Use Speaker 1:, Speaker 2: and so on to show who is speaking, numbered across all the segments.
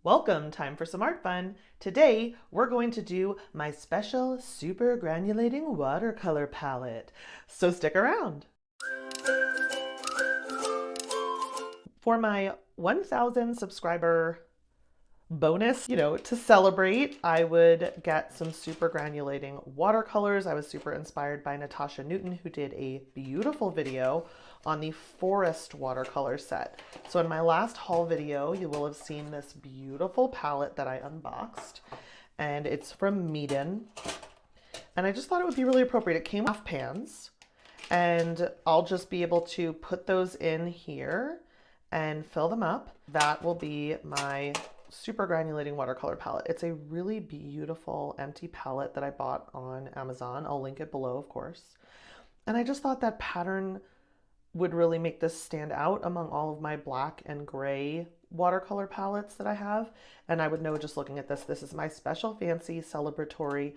Speaker 1: Welcome, time for some art fun. Today, we're going to do my special super granulating watercolor palette. So stick around. For my 1,000 subscriber bonus, to celebrate, I would get some super granulating watercolors. I was super inspired by Natasha Newton, who did a beautiful video on the forest watercolor set. So in my last haul video, you will have seen this beautiful palette that I unboxed, and it's from Meeden. And I just thought it would be really appropriate. It came off pans, and I'll just be able to put those in here and fill them up. That will be my super granulating watercolor palette. It's a really beautiful empty palette that I bought on Amazon. I'll link it below, of course. And I just thought that pattern would really make this stand out among all of my black and gray watercolor palettes that I have. And I would know just looking at this is my special fancy celebratory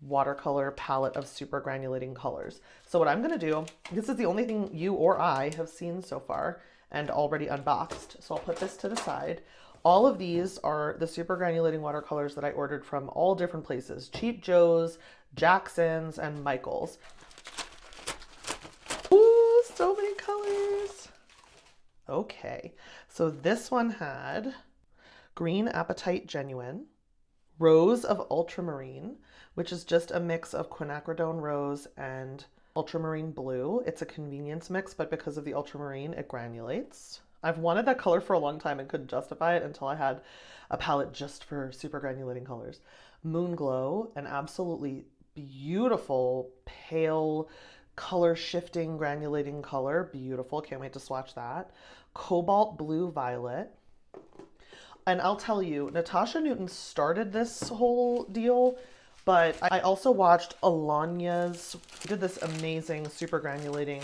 Speaker 1: watercolor palette of super granulating colors. So what I'm gonna do, this is the only thing you or I have seen so far and already unboxed. So I'll put this to the side. All of these are the super granulating watercolors that I ordered from all different places: Cheap Joe's, Jackson's, and Michael's. Ooh, so many colors. Okay, so this one had Green Apatite Genuine, Rose of Ultramarine, which is just a mix of quinacridone rose and ultramarine blue. It's a convenience mix, but because of the ultramarine, it granulates. I've wanted that color for a long time and couldn't justify it until I had a palette just for super granulating colors. Moon Glow, an absolutely beautiful pale color shifting granulating color. Beautiful. Can't wait to swatch that. Cobalt Blue Violet. And I'll tell you, Natasha Newton started this whole deal, but I also watched Alana's, did this amazing super granulating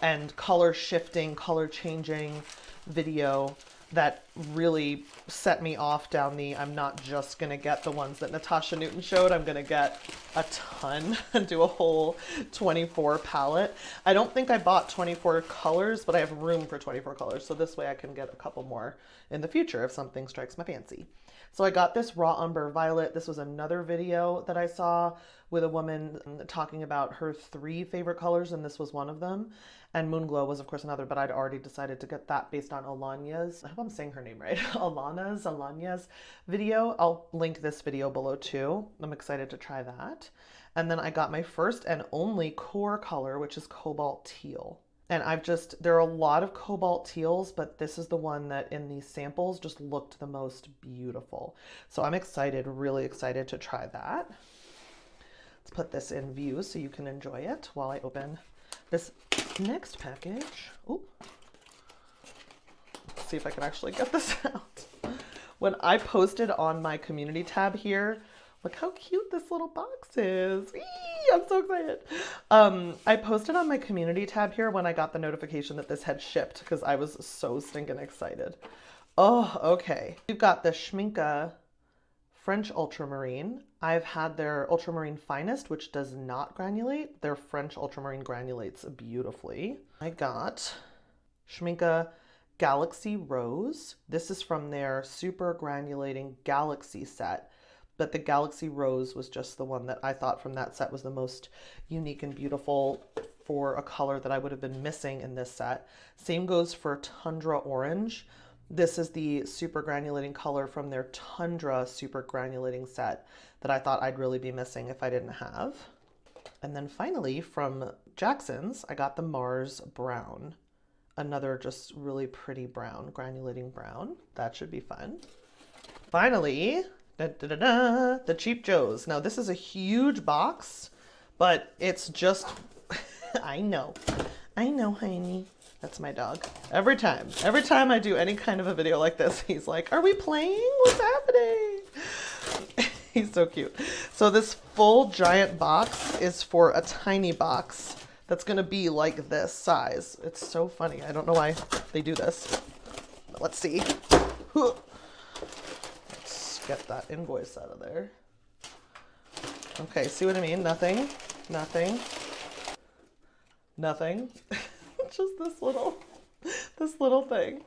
Speaker 1: and color shifting, color changing video that really set me off down the, I'm not just gonna get the ones that Natasha Newton showed, I'm gonna get a ton and do a whole 24 palette. I don't think I bought 24 colors, but I have room for 24 colors, so this way I can get a couple more in the future if something strikes my fancy. So I got this Raw Umber Violet. This was another video that I saw with a woman talking about her 3 favorite colors, and this was one of them. And Moon Glow was, of course, another, but I'd already decided to get that based on Alana's, I hope I'm saying her name right, Alana's video. I'll link this video below too. I'm excited to try that. And then I got my first and only core color, which is Cobalt Teal. And there are a lot of cobalt teals, but this is the one that in these samples just looked the most beautiful. So I'm excited, really excited to try that. Let's put this in view so you can enjoy it while I open this next package. Ooh. Let's see if I can actually get this out. When I posted on my community tab here, look how cute this little box is. Eee, I'm so excited. I posted on my community tab here when I got the notification that this had shipped because I was so stinking excited. Oh, okay. We've got the Schmincke French Ultramarine. I've had their Ultramarine Finest, which does not granulate. Their French Ultramarine granulates beautifully. I got Schmincke Galaxy Rose. This is from their Super Granulating Galaxy set. But the Galaxy Rose was just the one that I thought from that set was the most unique and beautiful for a color that I would have been missing in this set. Same goes for Tundra Orange. This is the super granulating color from their Tundra super granulating set that I thought I'd really be missing if I didn't have. And then finally from Jackson's, I got the Mars Brown. Another just really pretty brown, granulating brown. That should be fun. Finally, the Cheap Joe's. Now this is a huge box, but it's just, I know, honey. That's my dog. Every time I do any kind of a video like this, he's like, are we playing? What's happening? He's so cute. So this full giant box is for a tiny box that's gonna be like this size. It's so funny. I don't know why they do this. But let's see. Get that invoice out of there. Okay, see what I mean? Nothing. Just this little thing.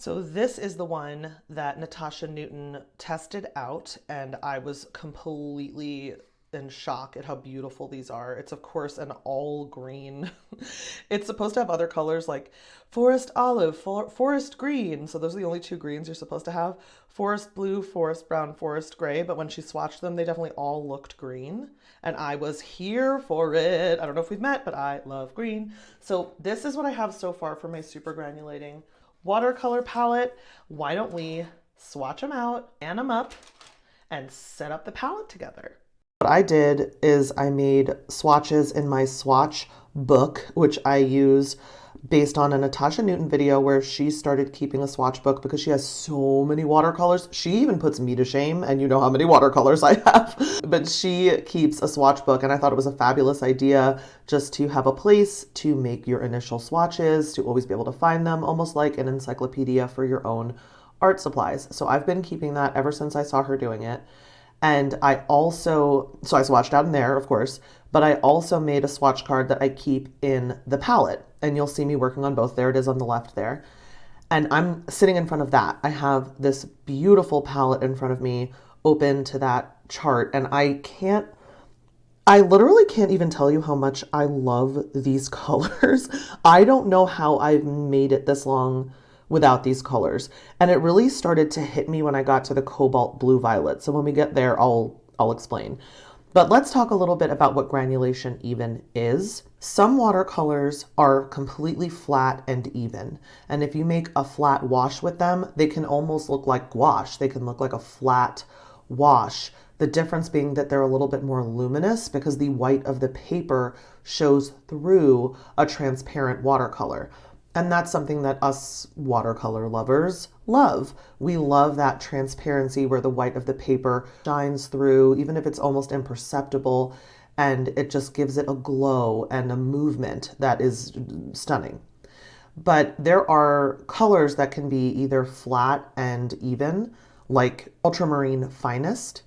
Speaker 1: So this is the one that Natasha Newton tested out, and I was completely in shock at how beautiful these are. It's of course an all green. It's supposed to have other colors like forest olive, forest green. So those are the only two greens you're supposed to have. Forest blue, forest brown, forest gray. But when she swatched them, they definitely all looked green. And I was here for it. I don't know if we've met, but I love green. So this is what I have so far for my Supergranulating watercolor palette. Why don't we swatch them out, pan them up, and set up the palette together? What I did is I made swatches in my swatch book, which I use based on a Natasha Newton video where she started keeping a swatch book because she has so many watercolors. She even puts me to shame, and you know how many watercolors I have. But she keeps a swatch book, and I thought it was a fabulous idea just to have a place to make your initial swatches, to always be able to find them, almost like an encyclopedia for your own art supplies. So I've been keeping that ever since I saw her doing it. And I swatched out in there, of course, but I also made a swatch card that I keep in the palette. And you'll see me working on both. There it is on the left there. And I'm sitting in front of that. I have this beautiful palette in front of me open to that chart. And I literally can't even tell you how much I love these colors. I don't know how I've made it this long without these colors. And it really started to hit me when I got to the cobalt blue violet. So when we get there, I'll explain. But let's talk a little bit about what granulation even is. Some watercolors are completely flat and even. And if you make a flat wash with them, they can almost look like gouache. They can look like a flat wash. The difference being that they're a little bit more luminous because the white of the paper shows through a transparent watercolor. And that's something that us watercolor lovers love. We love that transparency where the white of the paper shines through, even if it's almost imperceptible, and it just gives it a glow and a movement that is stunning. But there are colors that can be either flat and even, like ultramarine finest,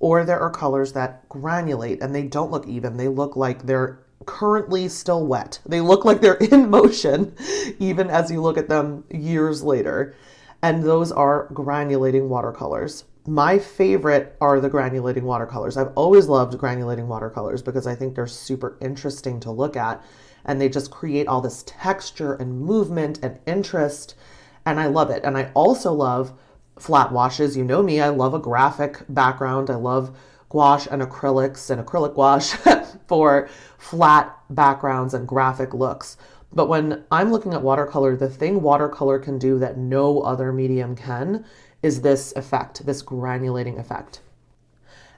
Speaker 1: or there are colors that granulate and they don't look even. They look like they're currently still wet. They look like they're in motion, even as you look at them years later. And those are granulating watercolors. My favorite are the granulating watercolors. I've always loved granulating watercolors because I think they're super interesting to look at. And they just create all this texture and movement and interest. And I love it. And I also love flat washes. You know me, I love a graphic background. I love gouache and acrylics and acrylic gouache for flat backgrounds and graphic looks. But when I'm looking at watercolor, the thing watercolor can do that no other medium can is this effect, this granulating effect.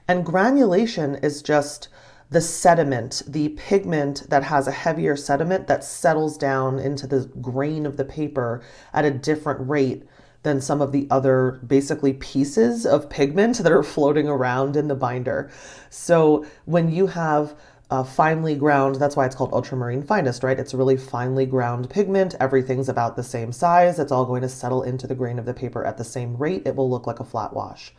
Speaker 1: And granulation is just the sediment, the pigment that has a heavier sediment that settles down into the grain of the paper at a different rate than some of the other basically pieces of pigment that are floating around in the binder. So when you have finely ground, that's why it's called ultramarine finest, right? It's a really finely ground pigment. Everything's about the same size. It's all going to settle into the grain of the paper at the same rate. It will look like a flat wash.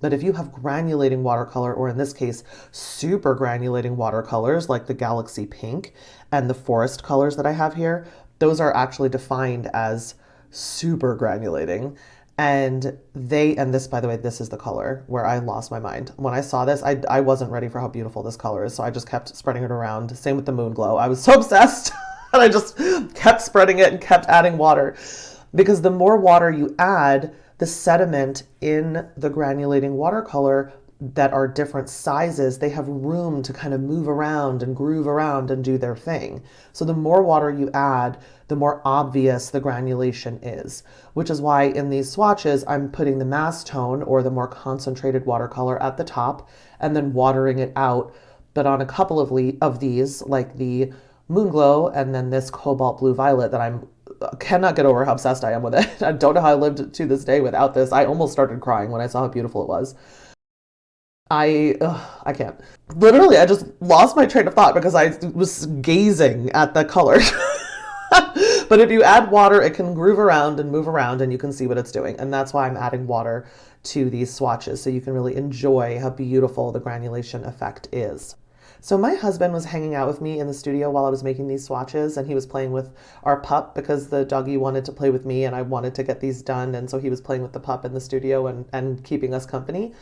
Speaker 1: But if you have granulating watercolor, or in this case, super granulating watercolors like the Galaxy Pink and the forest colors that I have here, those are actually defined as super granulating. And this, by the way, this is the color where I lost my mind. When I saw this, I wasn't ready for how beautiful this color is. So I just kept spreading it around. Same with the Moon Glow. I was so obsessed and I just kept spreading it and kept adding water, because the more water you add, the sediment in the granulating watercolor that are different sizes, they have room to kind of move around and groove around and do their thing. So the more water you add, the more obvious the granulation is, which is why in these swatches, I'm putting the mass tone or the more concentrated watercolor at the top and then watering it out. But on a couple of these, like the Moon Glow and then this Cobalt Blue Violet that I cannot get over how obsessed I am with it. I don't know how I lived to this day without this. I almost started crying when I saw how beautiful it was. I can't. Literally, I just lost my train of thought because I was gazing at the color. But if you add water, it can groove around and move around and you can see what it's doing. And that's why I'm adding water to these swatches, so you can really enjoy how beautiful the granulation effect is. So my husband was hanging out with me in the studio while I was making these swatches, and he was playing with our pup because the doggy wanted to play with me and I wanted to get these done. And so he was playing with the pup in the studio and keeping us company.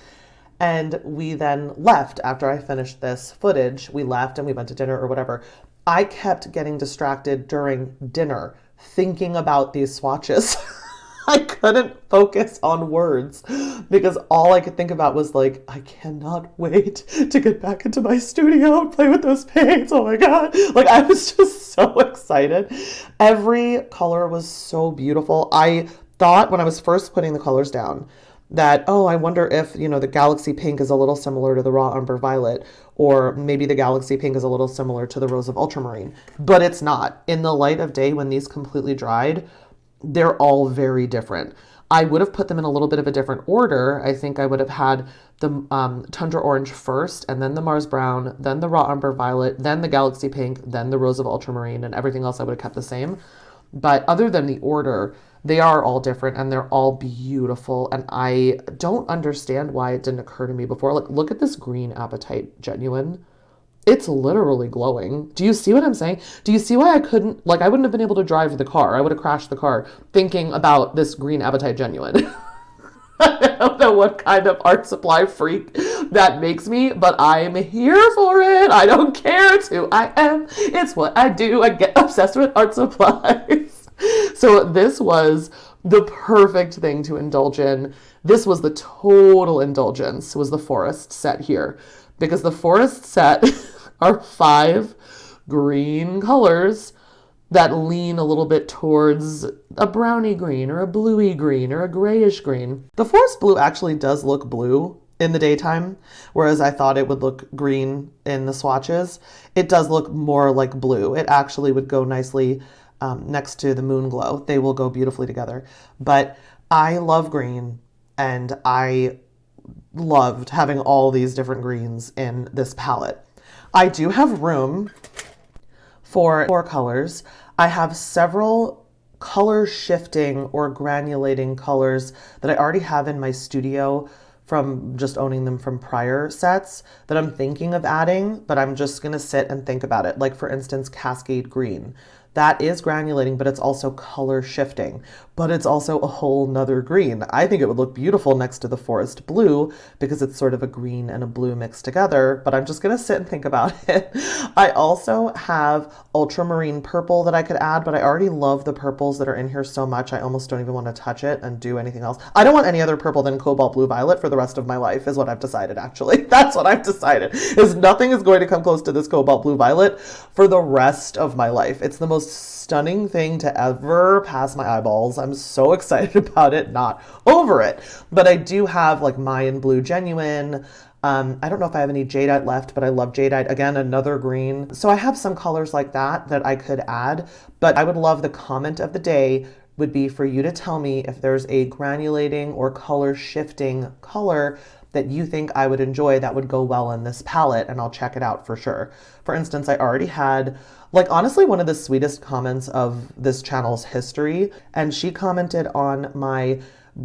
Speaker 1: And we then left after I finished this footage. We left and we went to dinner or whatever. I kept getting distracted during dinner thinking about these swatches. I couldn't focus on words because all I could think about was like, I cannot wait to get back into my studio and play with those paints. Oh my God. Like I was just so excited. Every color was so beautiful. I thought when I was first putting the colors down that, oh, I wonder if, the Galaxy Pink is a little similar to the Raw Umber Violet, or maybe the Galaxy Pink is a little similar to the Rose of Ultramarine, but it's not. In the light of day, when these completely dried, they're all very different. I would have put them in a little bit of a different order. I think I would have had the Tundra Orange first, and then the Mars Brown, then the Raw Umber Violet, then the Galaxy Pink, then the Rose of Ultramarine, and everything else I would have kept the same. But other than the order, they are all different and they're all beautiful. And I don't understand why it didn't occur to me before. Like, look at this green Apatite Genuine. It's literally glowing. Do you see what I'm saying? Do you see why I couldn't, I wouldn't have been able to drive the car. I would have crashed the car thinking about this green Apatite Genuine. I don't know what kind of art supply freak that makes me, but I'm here for it. I don't care. It's who I am. It's what I do. I get obsessed with art supplies. So this was the perfect thing to indulge in. This was the total indulgence, was the forest set here. Because the forest set are 5 green colors that lean a little bit towards a browny green or a bluey green or a grayish green. The forest blue actually does look blue in the daytime, whereas I thought it would look green in the swatches. It does look more like blue. It actually would go nicely next to the moon glow. They will go beautifully together. But I love green, and I loved having all these different greens in this palette. I do have room for 4 colors. I have several color shifting or granulating colors that I already have in my studio from just owning them from prior sets that I'm thinking of adding, but I'm just gonna sit and think about it. Like for instance, Cascade Green. That is granulating, but it's also color shifting, but it's also a whole nother green. I think it would look beautiful next to the forest blue because it's sort of a green and a blue mixed together, but I'm just gonna sit and think about it. I also have ultramarine purple that I could add, but I already love the purples that are in here so much, I almost don't even want to touch it and do anything else. I don't want any other purple than cobalt blue violet for the rest of my life is what I've decided, actually. That's what I've decided, is nothing is going to come close to this cobalt blue violet for the rest of my life. It's the most stunning thing to ever pass my eyeballs. I'm so excited about it, not over it. But I do have like Mayan Blue Genuine. I don't know if I have any jadeite left, but I love jadeite. Again, another green. So I have some colors like that I could add, but I would love the comment of the day would be for you to tell me if there's a granulating or color shifting color that you think I would enjoy that would go well in this palette, and I'll check it out for sure. For instance, I already had, honestly, one of the sweetest comments of this channel's history, and she commented on my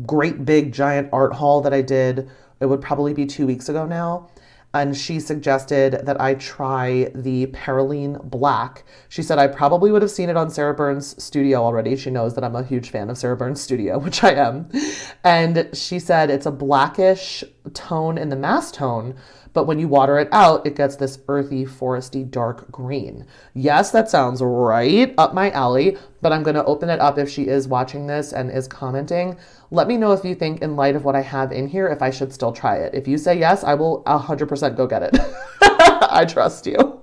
Speaker 1: great big giant art haul that I did. It would probably be 2 weeks ago now. And she suggested that I try the Perylene Black. She said I probably would have seen it on Sarah Byrne's studio already. She knows that I'm a huge fan of Sarah Byrne's studio, which I am. And she said it's a blackish tone in the mass tone, but when you water it out, it gets this earthy, foresty, dark green. Yes, that sounds right up my alley, but I'm going to open it up if she is watching this and is commenting. Let me know if you think, in light of what I have in here, if I should still try it. If you say yes, I will 100% go get it. I trust you.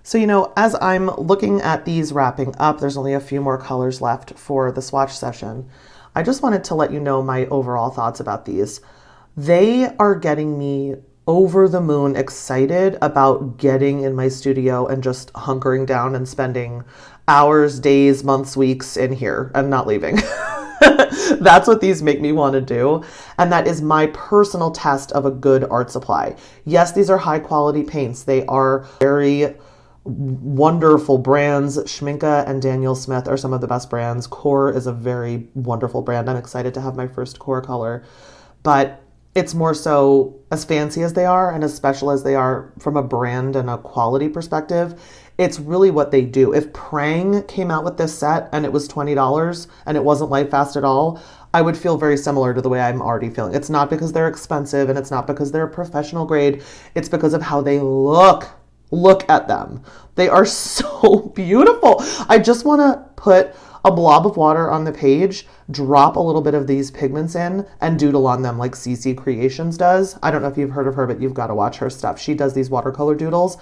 Speaker 1: So, as I'm looking at these wrapping up, there's only a few more colors left for the swatch session. I just wanted to let you know my overall thoughts about these. They are getting me over the moon excited about getting in my studio and just hunkering down and spending hours, days, months, weeks in here and not leaving. That's what these make me want to do. And that is my personal test of a good art supply. Yes, these are high quality paints. They are very wonderful brands. Schminke and Daniel Smith are some of the best brands. Core is a very wonderful brand. I'm excited to have my first Core color. But It's more so, as fancy as they are and as special as they are from a brand and a quality perspective, it's really what they do. If Prang came out with this set and it was $20 and it wasn't light fast at all, I would feel very similar to the way I'm already feeling. It's not because they're expensive and it's not because they're professional grade. It's because of how they look. Look at them. They are so beautiful. I just want to put a blob of water on the page, drop a little bit of these pigments in, and doodle on them like CC Creations does. I don't know if you've heard of her, but you've got to watch her stuff. She does these watercolor doodles.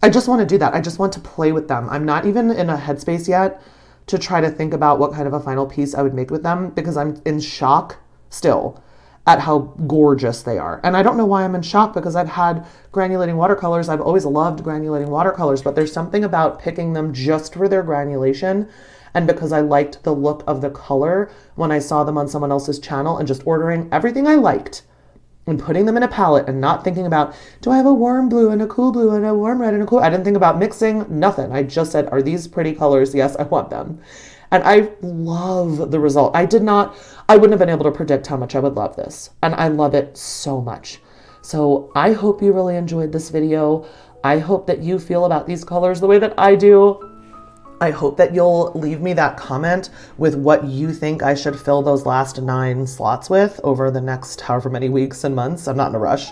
Speaker 1: I just want to do that. I just want to play with them. I'm not even in a headspace yet to try to think about what kind of a final piece I would make with them because I'm in shock still at how gorgeous they are. And I don't know why I'm in shock because I've had granulating watercolors. I've always loved granulating watercolors, but there's something about picking them just for their granulation and because I liked the look of the color when I saw them on someone else's channel and just ordering everything I liked and putting them in a palette and not thinking about, do I have a warm blue and a cool blue and a warm red and a cool? I didn't think about mixing, nothing. I just said, are these pretty colors? Yes, I want them. And I love the result. I wouldn't have been able to predict how much I would love this. And I love it so much. So I hope you really enjoyed this video. I hope that you feel about these colors the way that I do. I hope that you'll leave me that comment with what you think I should fill those last 9 slots with over the next however many weeks and months. I'm not in a rush.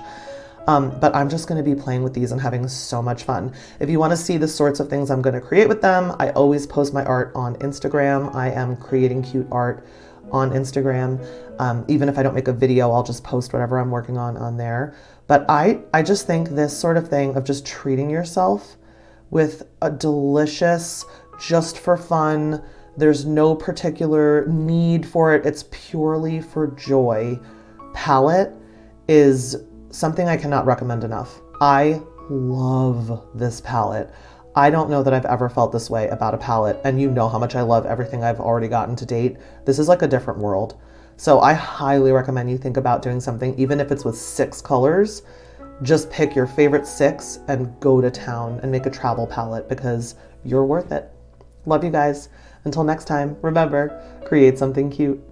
Speaker 1: But I'm just going to be playing with these and having so much fun. If you want to see the sorts of things I'm going to create with them, I always post my art on Instagram. I am creating cute art on Instagram. Even if I don't make a video, I'll just post whatever I'm working on there. But I just think this sort of thing of just treating yourself with a delicious, just for fun, there's no particular need for it, it's purely for joy, palette is something I cannot recommend enough. I love this palette. I don't know that I've ever felt this way about a palette, and you know how much I love everything I've already gotten to date. This is like a different world. So I highly recommend you think about doing something, even if it's with 6 colors. Just pick your favorite 6 and go to town and make a travel palette because you're worth it. Love you guys. Until next time, remember, create something cute.